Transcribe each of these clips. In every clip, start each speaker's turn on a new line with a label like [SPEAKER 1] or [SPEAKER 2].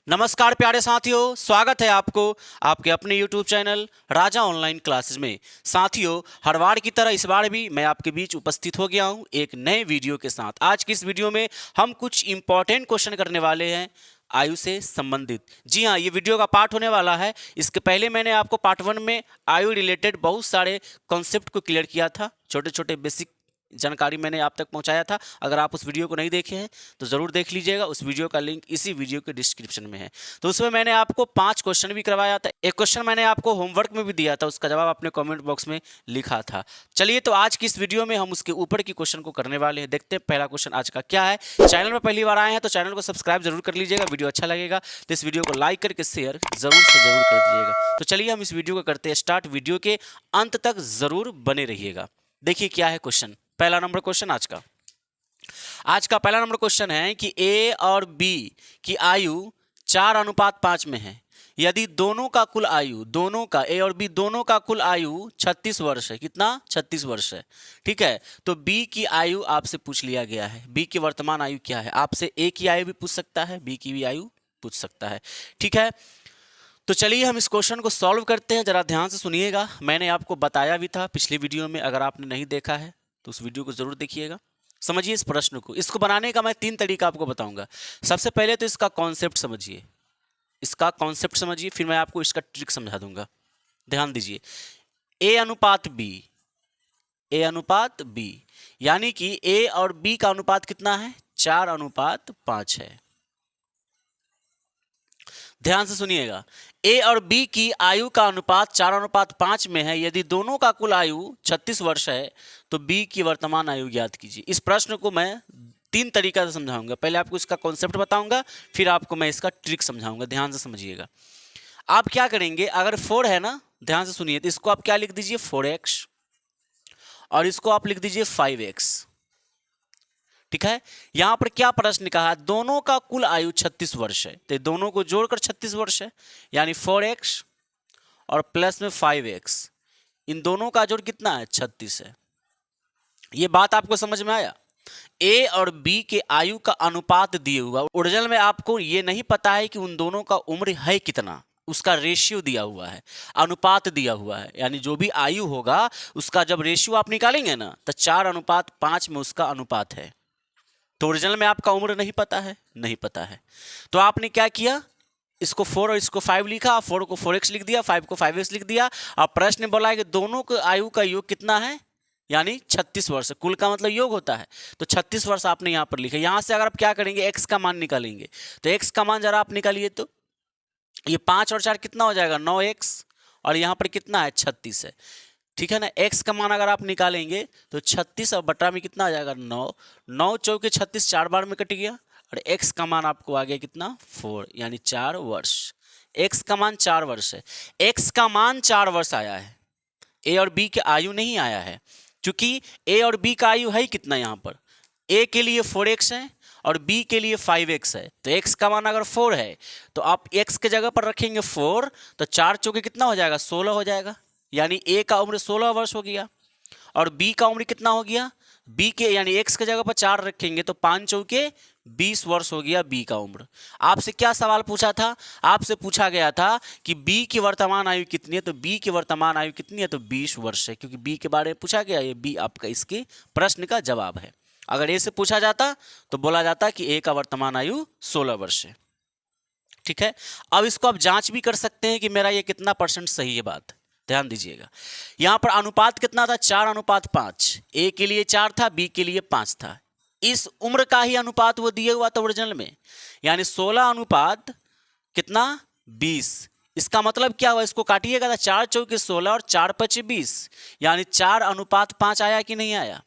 [SPEAKER 1] नमस्कार प्यारे साथियों, स्वागत है आपको आपके अपने YouTube चैनल राजा ऑनलाइन क्लासेस में। साथियों, हर बार की तरह इस बार भी मैं आपके बीच उपस्थित हो गया हूं एक नए वीडियो के साथ। आज की इस वीडियो में हम कुछ इंपॉर्टेंट क्वेश्चन करने वाले हैं आयु से संबंधित। जी हाँ, ये वीडियो का पार्ट होने वाला है। इसके पहले मैंने आपको पार्ट 1 में आयु रिलेटेड बहुत सारे कॉन्सेप्ट को क्लियर किया था। छोटे छोटे बेसिक जानकारी मैंने आप तक पहुंचाया था। अगर आप उस वीडियो को नहीं देखे हैं तो ज़रूर देख लीजिएगा। उस वीडियो का लिंक इसी वीडियो के डिस्क्रिप्शन में है। तो उसमें मैंने आपको 5 क्वेश्चन भी करवाया था। एक क्वेश्चन मैंने आपको होमवर्क में भी दिया था, उसका जवाब आपने कमेंट बॉक्स में लिखा था। चलिए, तो आज की इस वीडियो में हम उसके ऊपर की क्वेश्चन को करने वाले हैं। देखते हैं पहला क्वेश्चन आज का क्या है। चैनल में पहली बार आए हैं तो चैनल को सब्सक्राइब जरूर कर लीजिएगा। वीडियो अच्छा लगेगा तो इस वीडियो को लाइक करके शेयर जरूर से जरूर कर दीजिएगा। तो चलिए हम इस वीडियो को करते हैं स्टार्ट। वीडियो के अंत तक जरूर बने रहिएगा। देखिए क्या है क्वेश्चन। पहला नंबर क्वेश्चन आज का पहला नंबर क्वेश्चन है कि ए और बी की आयु 4:5 में है। यदि दोनों का कुल आयु, दोनों का ए और बी दोनों का कुल आयु 36 वर्ष है। कितना? 36 वर्ष है। ठीक है, तो बी की आयु आपसे पूछ लिया गया है। बी की वर्तमान आयु क्या है? आपसे ए की आयु भी पूछ सकता है, बी की भी आयु पूछ सकता है। ठीक है, तो चलिए हम इस क्वेश्चन को सॉल्व करते हैं। जरा ध्यान से सुनिएगा। मैंने आपको बताया भी था पिछली वीडियो में, अगर आपने नहीं देखा है तो उस वीडियो को जरूर देखिएगा। समझिए इस प्रश्न को। इसको बनाने का मैं 3 तरीका आपको बताऊंगा। सबसे पहले तो इसका कॉन्सेप्ट समझिए, फिर मैं आपको इसका ट्रिक समझा दूंगा। ध्यान दीजिए। ए अनुपात बी, यानी कि ए और बी का अनुपात कितना है? 4:5 है। ध्यान से सुनिएगा। ए और बी की आयु का अनुपात 4:5 में है। यदि दोनों का कुल आयु 36 वर्ष है तो बी की वर्तमान आयु ज्ञात कीजिए। इस प्रश्न को मैं 3 तरीका से समझाऊंगा। पहले आपको इसका कॉन्सेप्ट बताऊंगा, फिर आपको मैं इसका ट्रिक समझाऊंगा। ध्यान से समझिएगा। आप क्या करेंगे, अगर 4 है ना, ध्यान से सुनिए, तो इसको आप क्या लिख दीजिए? 4x, और इसको आप लिख दीजिए 5x। ठीक है, यहां पर क्या प्रश्न कहा? दोनों का कुल आयु 36 वर्ष है, तो दोनों को जोड़कर 36 वर्ष है, यानी 4x और प्लस में 5x, इन दोनों का जोड़ कितना है? 36 है। ये बात आपको समझ में आया? ए और बी के आयु का अनुपात दिए हुआ। ओरिजिनल में आपको ये नहीं पता है कि उन दोनों का उम्र है कितना, उसका रेशियो दिया हुआ है, अनुपात दिया हुआ है। यानी जो भी आयु होगा उसका जब रेशियो आप निकालेंगे ना, तो 4:5 में उसका अनुपात है। तो ओरिजिनल में आपका उम्र नहीं पता है, तो आपने क्या किया? इसको 4 और इसको 5 लिखा। 4 को 4x लिख दिया, 5 को 5x लिख दिया। अब प्रश्न बोला है कि दोनों के आयु का योग कितना है, यानी 36 वर्ष। कुल का मतलब योग होता है, तो 36 वर्ष आपने यहां पर लिखा। यहां से अगर आप क्या करेंगे, x का मान निकालेंगे, तो x का मान जरा आप निकालिए। तो ये 5 और 4 कितना हो जाएगा? 9x, और यहां पर कितना है? 36 है। ठीक है ना, x का मान अगर आप निकालेंगे तो 36 और बटा में कितना आ जाएगा? 9। 9 चौके 36, 4 बार में कट गया, और x का मान आपको आ गया कितना? 4, यानी 4 वर्ष। x का मान 4 वर्ष है। x का मान 4 वर्ष आया है, a और b के आयु नहीं आया है। क्योंकि a और b का आयु है कितना? यहाँ पर a के लिए 4x है और b के लिए 5x है। तो x का मान अगर 4 है तो आप x के जगह पर रखेंगे 4, तो 4 चौके कितना हो जाएगा? 16 हो जाएगा। यानी a का उम्र 16 वर्ष हो गया, और b का उम्र कितना हो गया? b के यानी x के जगह पर 4 रखेंगे तो 5 चौके 20 वर्ष हो गया b का उम्र। आपसे क्या सवाल पूछा था? आपसे पूछा गया था कि b की वर्तमान आयु कितनी है, तो b की वर्तमान आयु कितनी है? तो 20 वर्ष है। क्योंकि b के बारे में पूछा गया, ये b आपका इसके प्रश्न का जवाब है। अगर a से पूछा जाता तो बोला जाता कि a का वर्तमान आयु 16 वर्ष है। ठीक है, अब इसको आप जांच भी कर सकते हैं कि मेरा ये कितना % सही है बात। ध्यान दीजिएगा। यहां पर अनुपात कितना था? 4:5। ए के लिए 4 था, बी के लिए 5 था। इस उम्र का ही अनुपात वो दिए हुआ था ओरिजिनल में, यानी 16 अनुपात कितना? 20। इसका मतलब क्या हुआ? इसको काटिएगा तो 4 चौके 16 और 4 पचे 20, यानी 4:5 आया कि नहीं आया?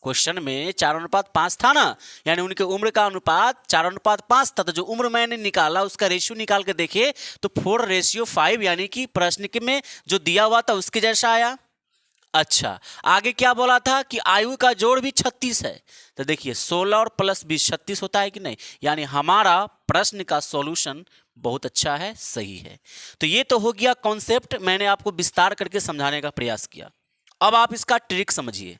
[SPEAKER 1] क्वेश्चन में 4:5 था ना, यानी उनके उम्र का अनुपात 4:5 था। तो जो उम्र मैंने निकाला उसका रेशियो निकाल के देखे तो 4:5, यानी कि प्रश्न में जो दिया हुआ था उसके जैसा आया। अच्छा, आगे क्या बोला था कि आयु का जोड़ भी 36 है। तो देखिए 16 और प्लस 20 36 होता है कि नहीं? यानी हमारा प्रश्न का सॉल्यूशन बहुत अच्छा है, सही है। तो ये तो हो गया कॉन्सेप्ट, मैंने आपको विस्तार करके समझाने का प्रयास किया। अब आप इसका ट्रिक समझिए,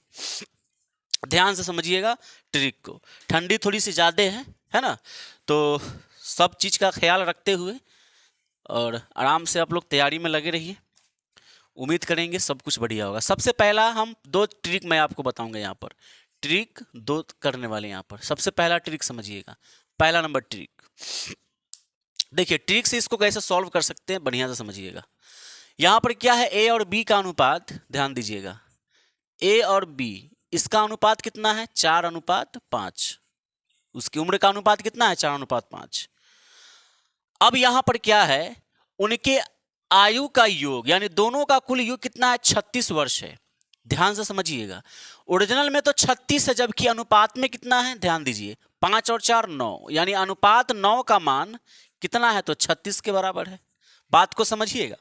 [SPEAKER 1] ध्यान से समझिएगा ट्रिक को। ठंडी थोड़ी सी ज़्यादा है ना, तो सब चीज़ का ख्याल रखते हुए और आराम से आप लोग तैयारी में लगे रहिए। उम्मीद करेंगे सब कुछ बढ़िया होगा। सबसे पहला हम 2 ट्रिक मैं आपको बताऊंगा यहाँ पर, ट्रिक 2 करने वाले यहाँ पर। सबसे पहला ट्रिक समझिएगा, पहला नंबर ट्रिक। देखिए ट्रिक से इसको कैसे सॉल्व कर सकते हैं, बढ़िया से समझिएगा। यहाँ पर क्या है, ए और बी का अनुपात, ध्यान दीजिएगा। ए और बी इसका अनुपात कितना है, 4:5। उसकी उम्र का अनुपात कितना है, 4:5। अब यहां पर क्या है, उनके आयु का योग यानी दोनों का कुल योग कितना है, 36 वर्ष है। ध्यान से समझिएगा, ओरिजिनल में तो 36 है, जबकि अनुपात में कितना है, ध्यान दीजिए, 5 और 4 9, यानी अनुपात 9 का मान कितना है, तो 36 के बराबर है। बात को समझिएगा,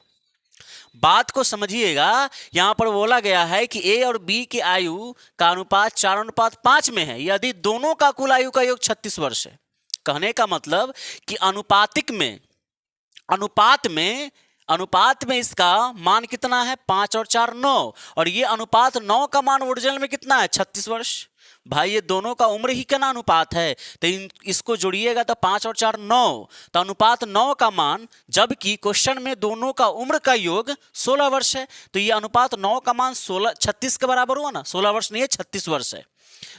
[SPEAKER 1] बात को समझिएगा। यहां पर बोला गया है कि ए और बी के आयु का अनुपात 4:5 में है, यदि दोनों का कुल आयु का योग 36 वर्ष है। कहने का मतलब कि अनुपात में इसका मान कितना है, 5 और 4 9, और ये अनुपात 9 का मान ओरिजिनल में कितना है, 36 वर्ष। भाई ये दोनों का उम्र ही का ना अनुपात है, तो इसको जोड़िएगा तो 5 और 4 9, तो अनुपात 9 का मान, जबकि क्वेश्चन में दोनों का उम्र का योग 16 वर्ष है, तो ये अनुपात 9 का मान 36 के बराबर हुआ ना, 16 वर्ष नहीं है, 36 वर्ष है,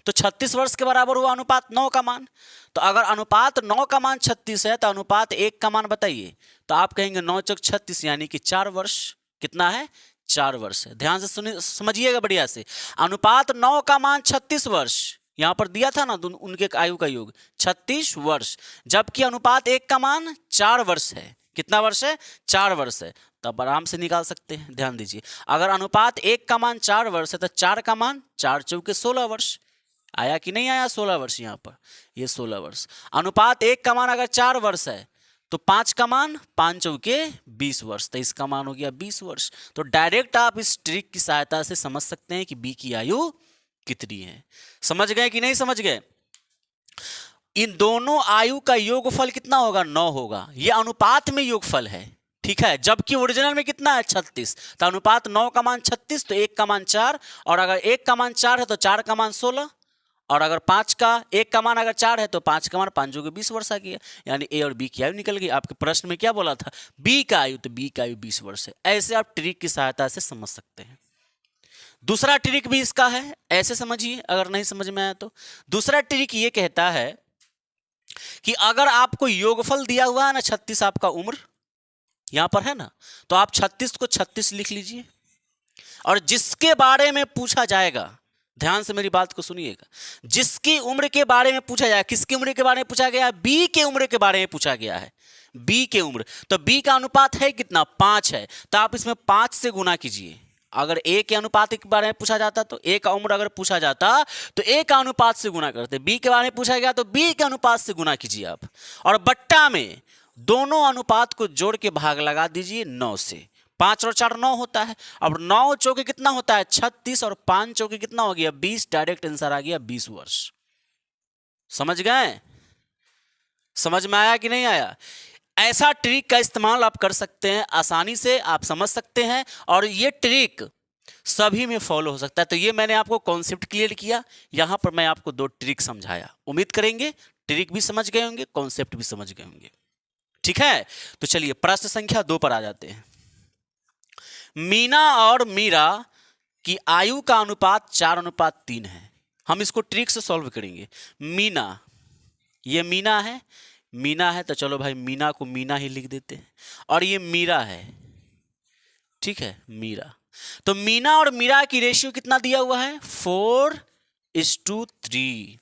[SPEAKER 1] तो 36 वर्ष के बराबर हुआ अनुपात 9 का मान। तो अगर अनुपात 9 का मान 36 है तो अनुपात 1 का मान बताइए, तो आप कहेंगे 9 चौक 36, यानी कि 4 वर्ष। कितना है, 4 वर्ष है। ध्यान से सुनिए, समझिएगा बढ़िया से। अनुपात 9 का मान 36 वर्ष, यहां पर दिया था ना उनके आयु का योग 36 वर्ष, जबकि अनुपात 1 का मान 4 वर्ष है। कितना वर्ष है, 4 वर्ष है, तब आराम से निकाल सकते हैं। ध्यान दीजिए, अगर अनुपात 1 का मान 4 वर्ष है तो 4 का मान 4 चौके 16 वर्ष। आया कि नहीं आया, 16 वर्ष यहाँ पर, ये 16 वर्ष। अनुपात 1 का मान अगर 4 वर्ष है तो 5 का मान 5 चौके 20 वर्ष, तो इसका मान हो गया 20 वर्ष। तो डायरेक्ट आप इस ट्रिक की सहायता से समझ सकते हैं कि बी की आयु कितनी है। समझ गए कि नहीं समझ गए? इन दोनों आयु का योगफल कितना होगा, 9 होगा। ये अनुपात में योगफल है, ठीक है, जबकि ओरिजिनल में कितना है, 36। तो अनुपात 9 का मान 36, तो 1 का मान 4, और अगर 1 का मान 4 है तो 4 का मान 16, और अगर 5 का 1 का मान अगर 4 है तो 5 का मान 5 जोगे 20 वर्ष आ गया, यानी ए और बी की आयु निकल गई। आपके प्रश्न में क्या बोला था, बी का आयु, तो बी का आयु 20 वर्ष है। ऐसे आप ट्रिक की सहायता से समझ सकते हैं। दूसरा ट्रिक भी इसका है, ऐसे समझिए, अगर नहीं समझ में आया तो। दूसरा ट्रिक ये कहता है कि अगर आपको योगफल दिया हुआ है ना, 36 आपका उम्र यहां पर है ना, तो आप 36 को 36 लिख लीजिए, और जिसके बारे में पूछा जाएगा, ध्यान से मेरी बात को सुनिएगा, जिसकी उम्र के बारे में पूछा जाए, किसकी उम्र के बारे में पूछा गया है, बी के उम्र के बारे में पूछा गया है, बी के उम्र, तो बी का अनुपात है कितना, 5 है, तो आप इसमें 5 से गुना कीजिए। अगर ए के अनुपात के बारे में पूछा जाता, तो ए का उम्र अगर पूछा जाता तो ए का अनुपात से गुना करते, बी के बारे में पूछा गया तो बी के अनुपात से गुना कीजिए आप, और बट्टा में दोनों अनुपात को जोड़ के भाग लगा दीजिए 9 से। 5 और 4 9 होता है, अब 9 चौके कितना होता है, 36, और 5 चौके कितना हो गया, 20। डायरेक्ट आंसर आ गया 20 वर्ष। समझ गए? समझ में आया कि नहीं आया? ऐसा ट्रिक का इस्तेमाल आप कर सकते हैं, आसानी से आप समझ सकते हैं, और ये ट्रिक सभी में फॉलो हो सकता है। तो ये मैंने आपको कॉन्सेप्ट क्लियर किया, यहां पर मैं आपको 2 ट्रिक समझाया। उम्मीद करेंगे ट्रिक भी समझ गए होंगे, कॉन्सेप्ट भी समझ गए होंगे, ठीक है। तो चलिए प्रश्न संख्या 2 पर आ जाते हैं। मीना और मीरा की आयु का अनुपात 4:3 है। हम इसको ट्रिक से सॉल्व करेंगे। मीना, ये मीना है, मीना है तो चलो भाई मीना को मीना ही लिख देते हैं, और ये मीरा है, ठीक है, मीरा। तो मीना और मीरा की रेशियो कितना दिया हुआ है, 4:3,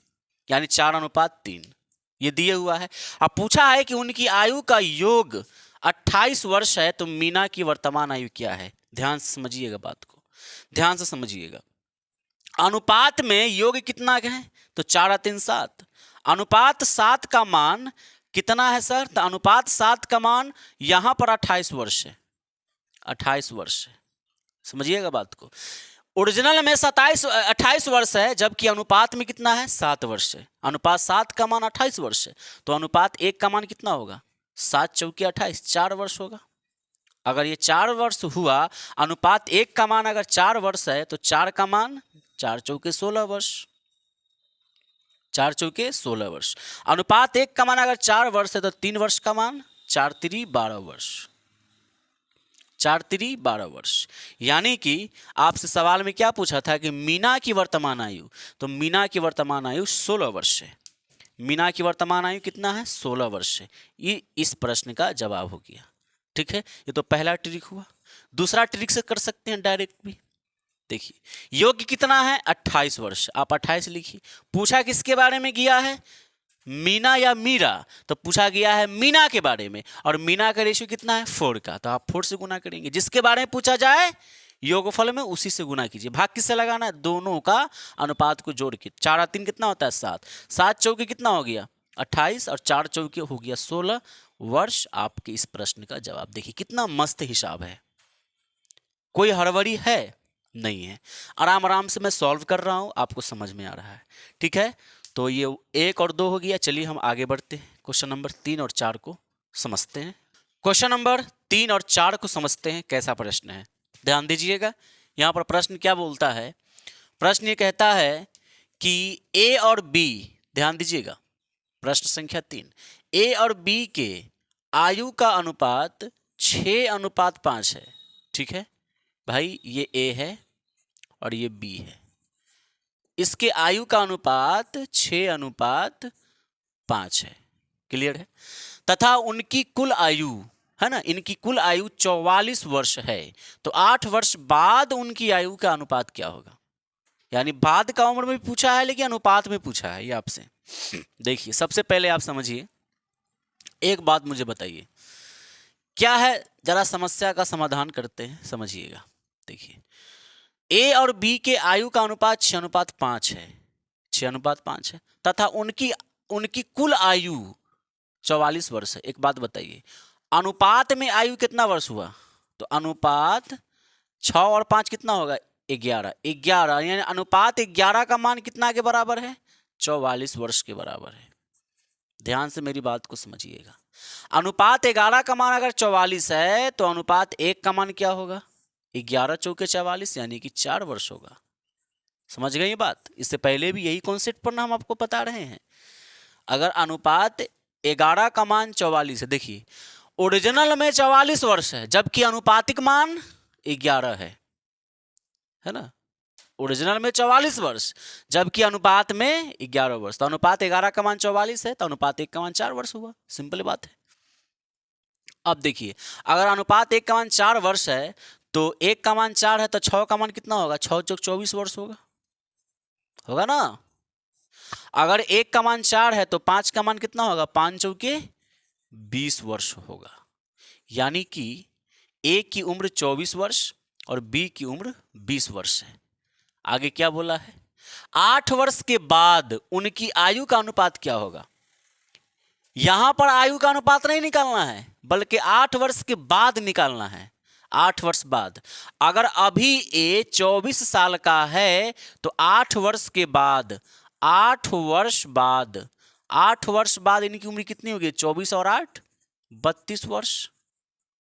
[SPEAKER 1] यानी 4:3 ये दिया हुआ है। अब पूछा है कि उनकी आयु का योग 28 वर्ष है, तो मीना की वर्तमान आयु क्या है। ध्यान से समझिएगा बात को, ध्यान से समझिएगा। अनुपात में योग कितना है, तो 4:3 7। अनुपात 7 का मान कितना है सर, तो अनुपात 7 का मान यहां पर 28 वर्ष है, 28 वर्ष है। समझिएगा बात को, ओरिजिनल में 28 वर्ष है, जबकि अनुपात में कितना है, 7 वर्ष है। अनुपात 7 का मान 28 वर्ष है, तो अनुपात 1 का मान कितना होगा, 7 चौके 28, 4 वर्ष होगा। अगर ये 4 वर्ष हुआ, अनुपात 1 का मान अगर 4 वर्ष है, तो 4 का मान 4 चौके 16 वर्ष, 4 चौके 16 वर्ष। अनुपात 1 का मान अगर 4 वर्ष है तो 3 वर्ष का मान 4 3 12 वर्ष, 4 3 12 वर्ष। यानी कि आपसे सवाल में क्या पूछा था कि मीना की वर्तमान आयु, तो मीना की वर्तमान आयु 16 वर्ष है। मीना की वर्तमान आयु कितना है? 16 वर्ष है। ये इस प्रश्न का जवाब हो गया। ठीक है, ये तो पहला ट्रिक हुआ। दूसरा ट्रिक से कर सकते हैं डायरेक्ट भी। देखिए योग्य कितना है? 28 वर्ष। आप 28 लिखिए। पूछा किसके बारे में गया है? मीना या मीरा? तो पूछा गया है मीना के बारे में, और मीना का रेशियो कितना है? 4 का, तो आप 4 से गुना करेंगे। जिसके बारे में पूछा जाए योगफल में उसी से गुना कीजिए। भाग किससे लगाना है? दोनों का अनुपात को जोड़ के। 4 और 3 कितना होता है? 7। 7 चौके कितना हो गया? 28, और 4 चौके हो गया 16 वर्ष। आपके इस प्रश्न का जवाब देखिए कितना मस्त हिसाब है, कोई हड़बड़ी है नहीं है। आराम आराम से मैं सॉल्व कर रहा हूं, आपको समझ में आ रहा है। ठीक है, तो ये 1 और 2 हो गया। चलिए हम आगे बढ़ते हैं, क्वेश्चन नंबर 3 और 4 को समझते हैं। क्वेश्चन नंबर 3 और 4 को समझते हैं कैसा प्रश्न है। ध्यान दीजिएगा, यहां पर प्रश्न क्या बोलता है? प्रश्न ये कहता है कि ए और बी, ध्यान दीजिएगा, प्रश्न संख्या 3, ए और बी के आयु का अनुपात 6:5 है। ठीक है भाई, ये ए है और ये बी है। इसके आयु का अनुपात 6:5 है। क्लियर है? तथा उनकी कुल आयु है ना, इनकी कुल आयु 44 वर्ष है। तो 8 वर्ष बाद उनकी आयु का अनुपात क्या होगा? यानी बाद का उम्र में पूछा है लेकिन अनुपात में पूछा है ये आपसे। देखिए सबसे पहले आप समझिए, एक बात मुझे बताइए क्या है, जरा समस्या का समाधान करते हैं, समझिएगा। देखिए ए और बी के आयु का अनुपात 6:5 है, 6:5 है, तथा उनकी कुल आयु 44 वर्ष है। एक बात बताइए, अनुपात में आयु कितना वर्ष हुआ? तो अनुपात 6 और 5 कितना होगा? 11। 11 यानी अनुपात 11 का मान कितना के बराबर है? 44 वर्ष के बराबर है। ध्यान से मेरी बात को समझिएगा। अनुपात 11 का मान अगर 44 है तो अनुपात 1 का मान क्या होगा? 11 चौके 44 यानी कि 4 वर्ष होगा। समझ गए ये बात? इससे पहले भी यही कॉन्सेप्ट पर ना हम आपको बता रहे हैं। अगर अनुपात 11 का मान 44 है, देखिए ओरिजिनल में 44 वर्ष है जबकि अनुपातिक मान 11 है ना। ओरिजिनल में 44 वर्ष जबकि अनुपात में 11 वर्ष। तो अनुपात 11 का मान 44 है तो अनुपात 1 का मान 4 वर्ष हुआ। सिंपल बात है। अब देखिए अगर अनुपात 1 का मान 4 वर्ष है तो 1 का मान 4 है तो 6 का मान कितना होगा? 6 चौक 24 वर्ष होगा ना। अगर 1 का मान 4 है तो 5 का मान कितना होगा? 5 चौके 20 वर्ष होगा। यानी कि ए की उम्र 24 वर्ष और बी की उम्र 20 वर्ष है। आगे क्या बोला है? 8 वर्ष के बाद उनकी आयु का अनुपात क्या होगा? यहां पर आयु का अनुपात नहीं निकालना है बल्कि 8 वर्ष के बाद निकालना है। 8 वर्ष बाद, अगर अभी ए 24 साल का है तो 8 वर्ष के बाद, 8 वर्ष बाद इनकी उम्र कितनी होगी? 24 और 8 32 वर्ष।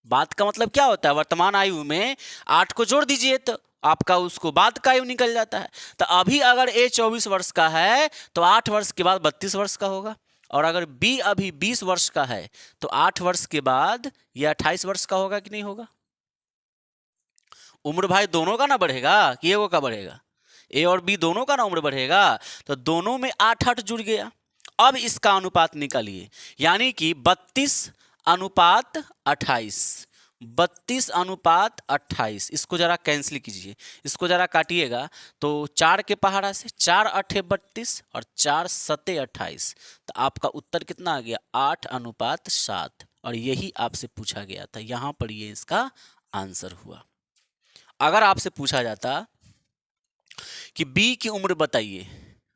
[SPEAKER 1] बात का मतलब क्या होता है? वर्तमान आयु में 8 को जोड़ दीजिए तो आपका उसको बाद का आयु निकल जाता है। तो अभी अगर ए 24 वर्ष का है तो 8 वर्ष के बाद 32 वर्ष का होगा, और अगर बी अभी 20 वर्ष का है तो 8 वर्ष के बाद यह 28 वर्ष का होगा कि नहीं होगा? उम्र भाई दोनों का ना बढ़ेगा कि एगो का बढ़ेगा? ए और बी दोनों का ना उम्र बढ़ेगा, तो दोनों में 8 जुड़ गया। अब इसका अनुपात निकालिए, यानी कि 32:28। 32:28। इसको जरा कैंसिल कीजिए, इसको जरा काटिएगा तो 4 के पहाड़ा से 4 8 32 और 4 7 28। तो आपका उत्तर कितना आ गया? 8:7। और यही आपसे पूछा गया था, यहां पर ये इसका आंसर हुआ। अगर आपसे पूछा जाता कि बी की उम्र बताइए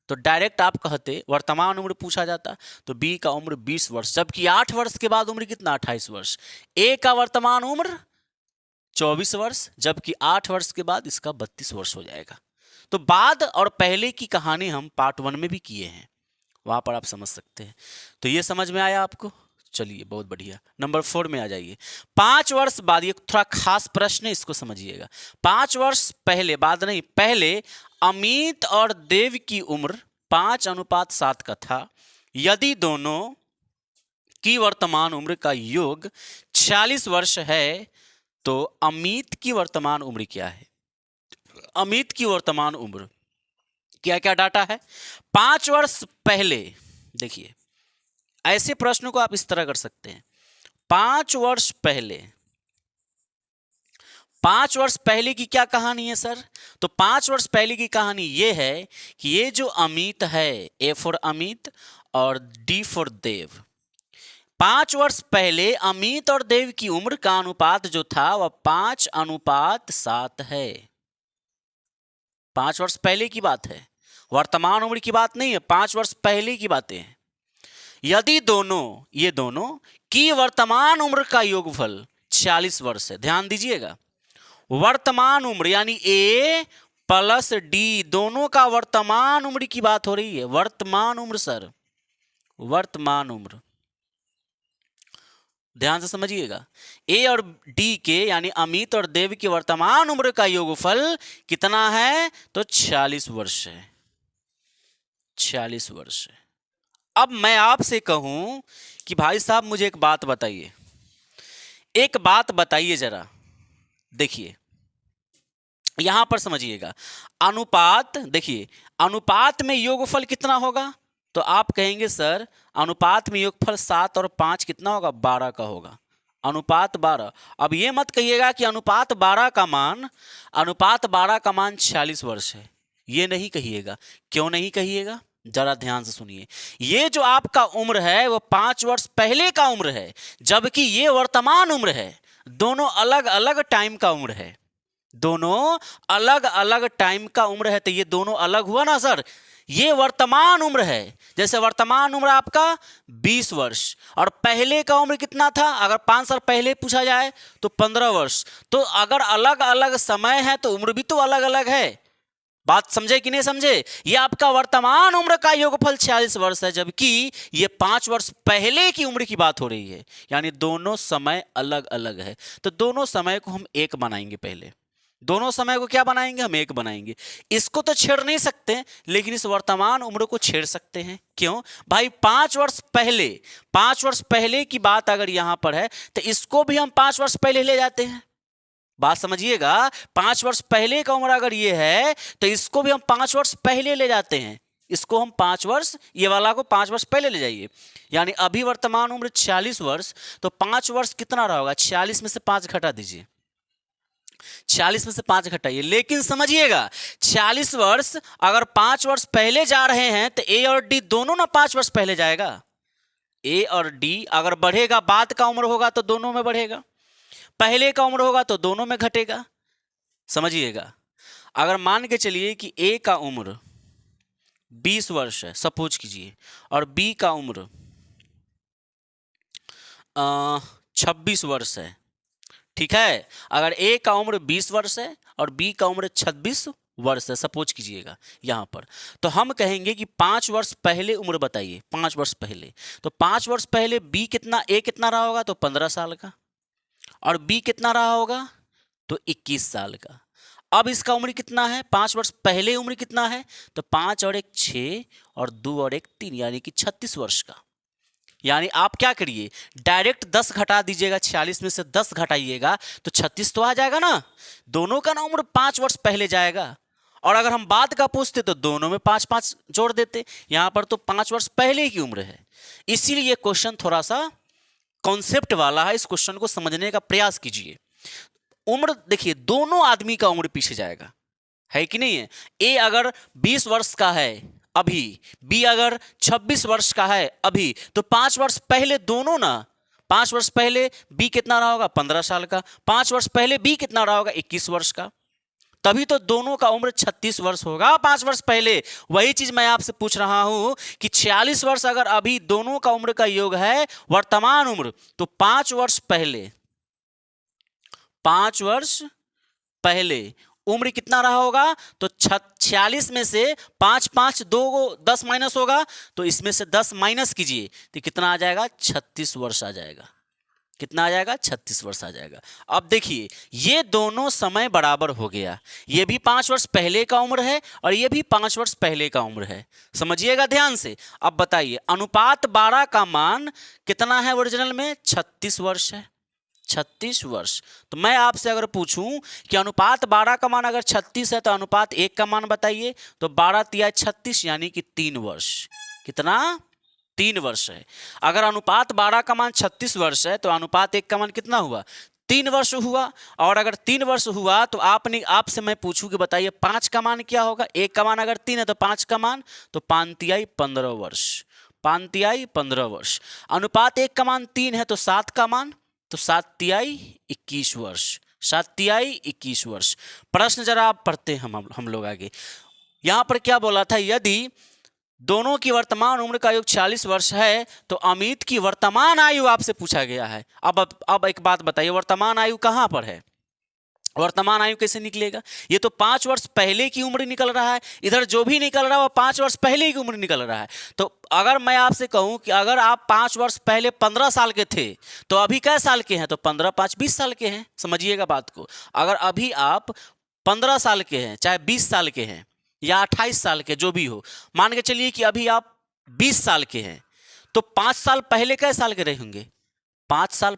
[SPEAKER 1] तो डायरेक्ट आप कहते वर्तमान उम्र पूछा जाता तो बी का उम्र 20 वर्ष, जबकि 8 वर्ष के बाद उम्र कितना? 28 वर्ष। ए का वर्तमान उम्र 24 वर्ष जबकि 8 वर्ष के बाद इसका 32 वर्ष हो जाएगा। तो बाद और पहले की कहानी हम पार्ट 1 में भी किए हैं, वहां पर आप समझ सकते हैं। तो ये समझ में आया आपको? चलिए बहुत बढ़िया। नंबर 4 में आ जाइए। 5 वर्ष बाद, ये थोड़ा खास प्रश्न है, इसको समझिएगा। 5 वर्ष पहले, बाद नहीं, पहले अमित और देव की उम्र 5:7 का था। यदि दोनों की वर्तमान उम्र का योग 46 वर्ष है तो अमित की वर्तमान उम्र क्या है? अमित की वर्तमान उम्र क्या क्या डाटा है? 5 वर्ष पहले, देखिए ऐसे प्रश्न को आप इस तरह कर सकते हैं। 5 वर्ष पहले, 5 वर्ष पहले की क्या कहानी है सर? तो 5 वर्ष पहले की कहानी यह है कि ये जो अमित है, ए फॉर अमित और डी फॉर देव, 5 वर्ष पहले अमित और देव की उम्र का अनुपात जो था वह 5:7 है। 5 वर्ष पहले की बात है, वर्तमान उम्र की बात नहीं है, 5 वर्ष पहले की बातें हैं। यदि दोनों, ये दोनों की वर्तमान उम्र का योगफल 46 वर्ष है, ध्यान दीजिएगा, वर्तमान उम्र यानी ए प्लस डी दोनों का वर्तमान उम्र की बात हो रही है। वर्तमान उम्र सर, वर्तमान उम्र, ध्यान से समझिएगा। ए और डी के यानी अमित और देव की वर्तमान उम्र का योगफल कितना है? तो 46 वर्ष है। 46 वर्ष है। अब मैं आपसे कहूं कि भाई साहब मुझे एक बात बताइए, एक बात बताइए जरा, देखिए यहां पर समझिएगा, अनुपात, देखिए अनुपात में योगफल कितना होगा? तो आप कहेंगे सर अनुपात में योगफल 7 और 5 कितना होगा? 12 का होगा। अनुपात 12। अब ये मत कहिएगा कि अनुपात 12 का मान, अनुपात 12 का मान 46 वर्ष है, ये नहीं कहिएगा। क्यों नहीं कहिएगा? जरा ध्यान से सुनिए। ये जो आपका उम्र है वो 5 वर्ष पहले का उम्र है, जबकि ये वर्तमान उम्र है। दोनों अलग अलग टाइम का उम्र है, दोनों अलग अलग टाइम का उम्र है। तो ये दोनों अलग हुआ ना सर, ये वर्तमान उम्र है। जैसे वर्तमान उम्र आपका 20 वर्ष और पहले का उम्र कितना था? अगर 5 साल पहले पूछा जाए तो 15 वर्ष। तो अगर अलग अलग समय है तो उम्र भी तो अलग अलग है। बात समझे कि नहीं समझे? ये आपका वर्तमान उम्र का योगफल 46 वर्ष है, जबकि ये 5 वर्ष पहले की उम्र की बात हो रही है, यानी दोनों समय अलग अलग है। तो दोनों समय को हम एक बनाएंगे। पहले दोनों समय को क्या बनाएंगे? हम एक बनाएंगे। इसको तो छेड़ नहीं सकते, लेकिन इस वर्तमान उम्र को छेड़ सकते हैं। क्यों भाई? 5 वर्ष पहले, 5 वर्ष पहले की बात अगर यहां पर है तो इसको भी हम 5 वर्ष पहले ले जाते हैं। बात समझिएगा, 5 वर्ष पहले का उम्र अगर ये है तो इसको भी हम 5 वर्ष पहले ले जाते हैं। इसको हम 5 वर्ष, ये वाला को 5 वर्ष पहले ले जाइए, यानी अभी वर्तमान उम्र 46 वर्ष, तो 5 वर्ष कितना रहा होगा? 46 में से 5 घटा दीजिए, 46 में से 5 घटाइए। लेकिन समझिएगा 46 वर्ष अगर 5 वर्ष पहले जा रहे हैं तो ए और डी दोनों ना 5 वर्ष पहले जाएगा। ए और डी अगर बढ़ेगा, बाद का उम्र होगा तो दोनों में बढ़ेगा, पहले का उम्र होगा तो दोनों में घटेगा। समझिएगा, अगर मान के चलिए कि ए का उम्र 20 वर्ष है, सपोज कीजिए, और बी का उम्र 26 वर्ष है, ठीक है। अगर ए का उम्र 20 वर्ष है और बी का उम्र 26 वर्ष है, सपोज कीजिएगा यहां पर, तो हम कहेंगे कि 5 वर्ष पहले उम्र बताइए। 5 वर्ष पहले, तो 5 वर्ष पहले बी कितना, ए कितना रहा होगा? तो 15 साल का, और बी कितना रहा होगा? तो 21 साल का। अब इसका उम्र कितना है? 5 वर्ष पहले उम्र कितना है? तो 5 और 1 6 और 2 और 1 3, यानी कि 36 वर्ष का। यानी आप क्या करिए, डायरेक्ट 10 घटा दीजिएगा, 46 में से 10 घटाइएगा तो 36 तो आ जाएगा ना। दोनों का ना उम्र 5 वर्ष पहले जाएगा, और अगर हम बाद का पूछते तो दोनों में 5-5 जोड़ देते। यहां पर तो 5 वर्ष पहले की उम्र है, इसीलिए ये क्वेश्चन थोड़ा सा कॉन्सेप्ट वाला है। इस क्वेश्चन को समझने का प्रयास कीजिए। उम्र देखिए, दोनों आदमी का उम्र पीछे जाएगा, है कि नहीं है? ए अगर 20 वर्ष का है अभी, बी अगर 26 वर्ष का है अभी, तो 5 वर्ष पहले दोनों ना, 5 वर्ष पहले बी कितना रहा होगा? 15 साल का। 5 वर्ष पहले बी कितना रहा होगा? 21 वर्ष का। तभी तो दोनों का उम्र 36 वर्ष होगा 5 वर्ष पहले। वही चीज मैं आपसे पूछ रहा हूं कि 46 वर्ष अगर अभी दोनों का उम्र का योग है वर्तमान उम्र, तो 5 वर्ष पहले, 5 वर्ष पहले उम्र कितना रहा होगा? तो 46 में से 5 2 10 माइनस होगा, तो इसमें से 10 माइनस कीजिए तो कितना आ जाएगा? 36 वर्ष आ जाएगा। कितना आ जाएगा? 36 वर्ष आ जाएगा। अब देखिए ये दोनों समय बराबर हो गया, ये भी 5 वर्ष पहले का उम्र है और ये भी 5 वर्ष पहले का उम्र है, समझिएगा ध्यान से। अब बताइए अनुपात 12 का मान कितना है ओरिजिनल में? 36 वर्ष है, 36 वर्ष। तो मैं आपसे अगर पूछूं कि अनुपात 12 का मान अगर 36 है तो अनुपात 1 का मान बताइए, तो 12 तिया 36 यानी कि 3 वर्ष। कितना? 3 वर्ष है। अगर अनुपात 12 का मान 36 वर्ष है तो अनुपात 1 का मान कितना हुआ? 3 वर्ष हुआ। और अगर 3 वर्ष हुआ तो आपसे मैं पूछूं कि बताइए 5 का मान क्या होगा? 1 का मान अगर 3 है तो 5 का मान, तो 5 तियाई 15 वर्ष, 5 तियाई 15 वर्ष। अनुपात 1 का मान 3 है तो 7 का मान, तो 7 तियाई 21 वर्ष, 7 तियाई 21 वर्ष। प्रश्न जरा आप पढ़ते हैं हम लोग आगे। यहां पर क्या बोला था? यदि दोनों की वर्तमान उम्र का आयु 40 वर्ष है तो अमित की वर्तमान आयु आपसे पूछा गया है। अब एक बात बताइए, वर्तमान आयु कहां पर है? वर्तमान आयु कैसे निकलेगा? ये तो 5 वर्ष पहले की उम्र निकल रहा है, इधर जो भी निकल रहा है वो 5 वर्ष पहले की उम्र निकल रहा है। तो अगर मैं आपसे कहूं कि अगर आप 5 वर्ष पहले 15 साल के थे तो अभी कै साल के हैं? तो 15 5 20 साल के हैं, समझिएगा बात को। अगर अभी आप 15 साल के हैं, चाहे 20 साल के हैं या 28 साल के, जो भी हो, मान के चलिए कि अभी आप 20 साल के हैं, तो 5 साल पहले कै साल के रहे होंगे? 5 साल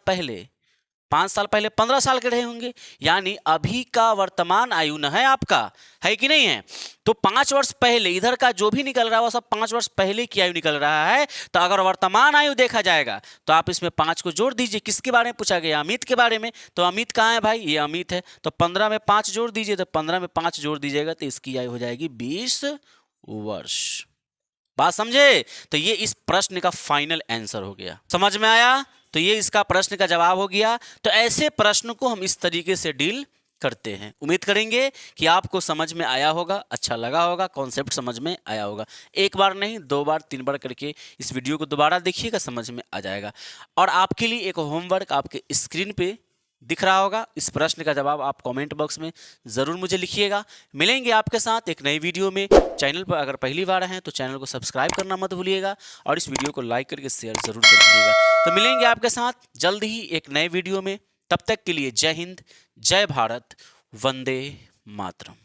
[SPEAKER 1] पहले 15 साल के रहे होंगे। यानी अभी का वर्तमान आयु न है आपका, है कि नहीं है? तो 5 वर्ष पहले इधर का जो भी निकल रहा है वो सब 5 वर्ष पहले की आयु निकल रहा है। तो अगर वर्तमान आयु देखा जाएगा तो आप इसमें 5 को जोड़ दीजिए। किसके बारे में पूछा गया? अमित के बारे में। तो अमित कहाँ है भाई? ये अमित है। तो 15 में 5 जोड़ दीजिए, तो 15 में 5 जोड़ दीजिएगा तो इसकी आयु हो जाएगी 20 वर्ष। बात समझे? तो ये इस प्रश्न का फाइनल आंसर हो गया। समझ में आया? तो ये इसका प्रश्न का जवाब हो गया। तो ऐसे प्रश्न को हम इस तरीके से डील करते हैं। उम्मीद करेंगे कि आपको समझ में आया होगा, अच्छा लगा होगा, कॉन्सेप्ट समझ में आया होगा। एक बार नहीं, 2 बार 3 बार करके इस वीडियो को दोबारा देखिएगा, समझ में आ जाएगा। और आपके लिए एक होमवर्क आपके स्क्रीन पे दिख रहा होगा, इस प्रश्न का जवाब आप कमेंट बॉक्स में ज़रूर मुझे लिखिएगा। मिलेंगे आपके साथ एक नई वीडियो में। चैनल पर अगर पहली बार हैं तो चैनल को सब्सक्राइब करना मत भूलिएगा और इस वीडियो को लाइक करके शेयर ज़रूर कर दीजिएगा। तो मिलेंगे आपके साथ जल्द ही एक नए वीडियो में। तब तक के लिए जय हिंद, जय भारत, वंदे मातरम।